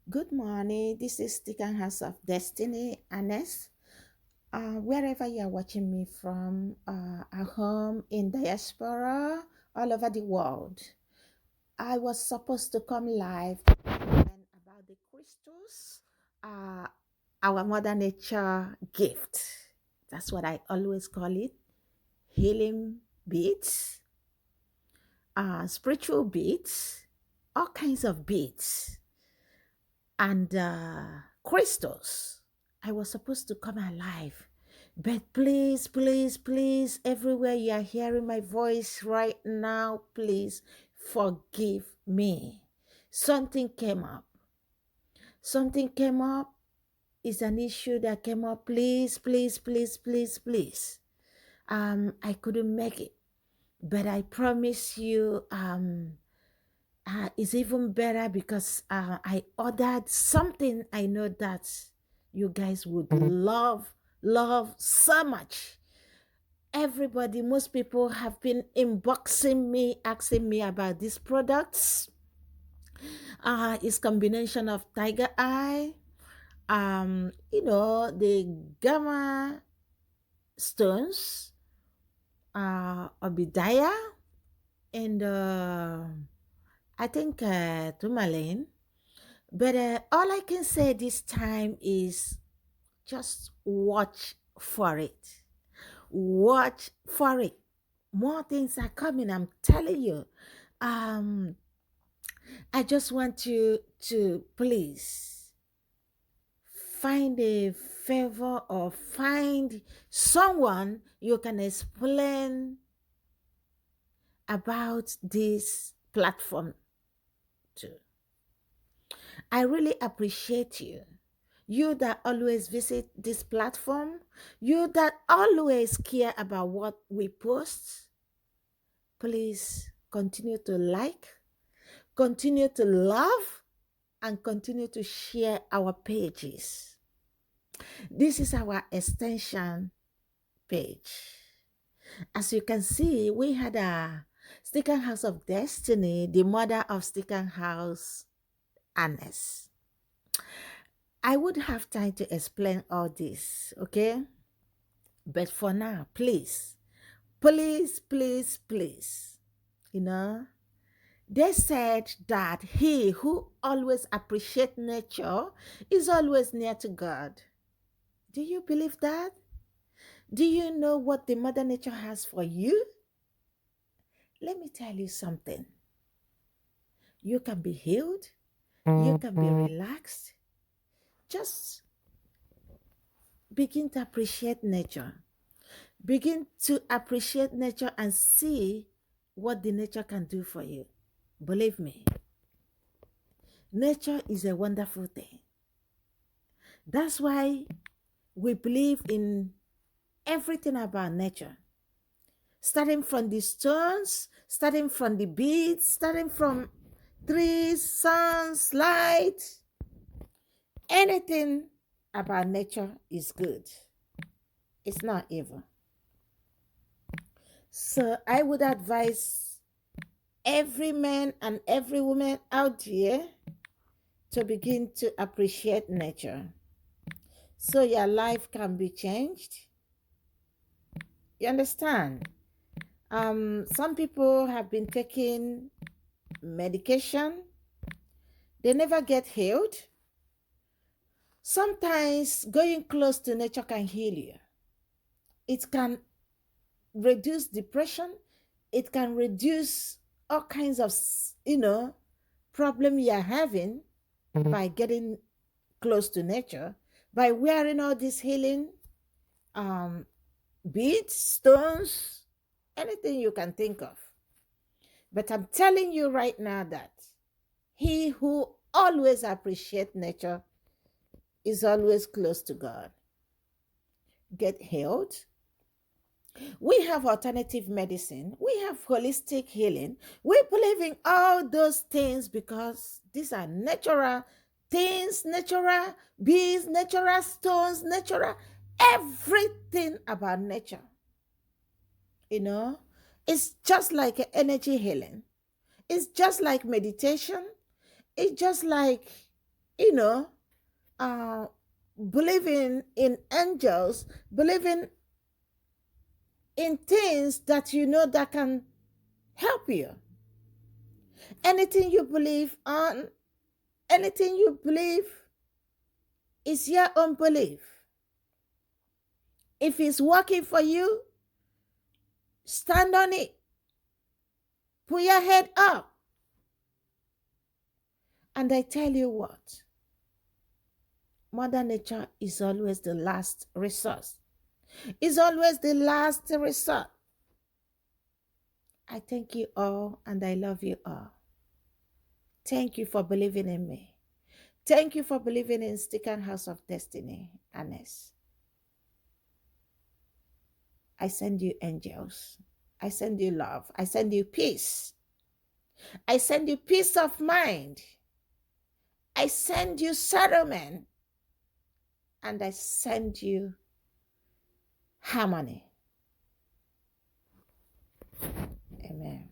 Good morning. This is Sticken House of Destiny, Anes. Wherever you are watching me from, at home, in diaspora, all over the world, I was supposed to come live to learn about the crystals, uh, our Mother Nature gift. That's what I always call it, healing beads, spiritual beads, all kinds of beads and crystals. I was supposed to come alive. But please, please, please, everywhere you are hearing my voice right now, please forgive me. Something came up. Something came up. Is an issue that came up. Please, please, please, please, please. I couldn't make it. But I promise you, it's even better because I ordered something I know that you guys would love so much. Everybody, most people have been inboxing me, asking me about these products. It's combination of tiger eye, the gamma stones, obidaya, and I think tourmaline. But all I can say this time is just watch for it. Watch for it. More things are coming, I'm telling you. Um, I just want you to please find a favor or find someone you can explain about this platform to. I really appreciate you. You that always visit this platform, you that always care about what we post, please continue to like, continue to love, and continue to share our pages. This is our extension page. As you can see, we had a Sticken House of Destiny, the mother of Sticken House, Annes. I would have time to explain all this, okay? But for now, please, please, please, please, you know, they said that he who always appreciates nature is always near to God. Do you believe that? Do you know what the Mother Nature has for you? Let me tell you something. You can be healed, you can be relaxed. Just begin to appreciate nature. Begin to appreciate nature and see what the nature can do for you. Believe me, nature is a wonderful thing. That's why we believe in everything about nature. Starting from the stones, starting from the beads, starting from trees, suns, light, anything about nature is good. It's not evil. So I would advise every man and every woman out here to begin to appreciate nature so your life can be changed. You understand? Some people have been taking medication, they never get healed. Sometimes going close to nature can heal you. It can reduce depression, it can reduce all kinds of, problem you're having by getting close to nature, by wearing all these healing um, beads, stones, anything you can think of. But I'm telling you right now that he who always appreciates nature is always close to God. Get healed. We have alternative medicine. We have holistic healing. We believe in all those things because these are natural things, natural bees, natural stones, natural everything about nature. You know, it's just like energy healing. It's just like meditation. It's just like you know, uh, believing in angels, believing in things that you know that can help you. Anything you believe on, anything you believe is your own belief. If it's working for you, stand on it. Put your head up. And I tell you what, Mother Nature is always the last resource. Is always the last resort. I thank you all and I love you all. Thank you for believing in me. Thank you for believing in Sticken House of Destiny, Ernest. I send you angels. I send you love. I send you peace. I send you peace of mind. I send you settlement. And I send you harmony. Amen.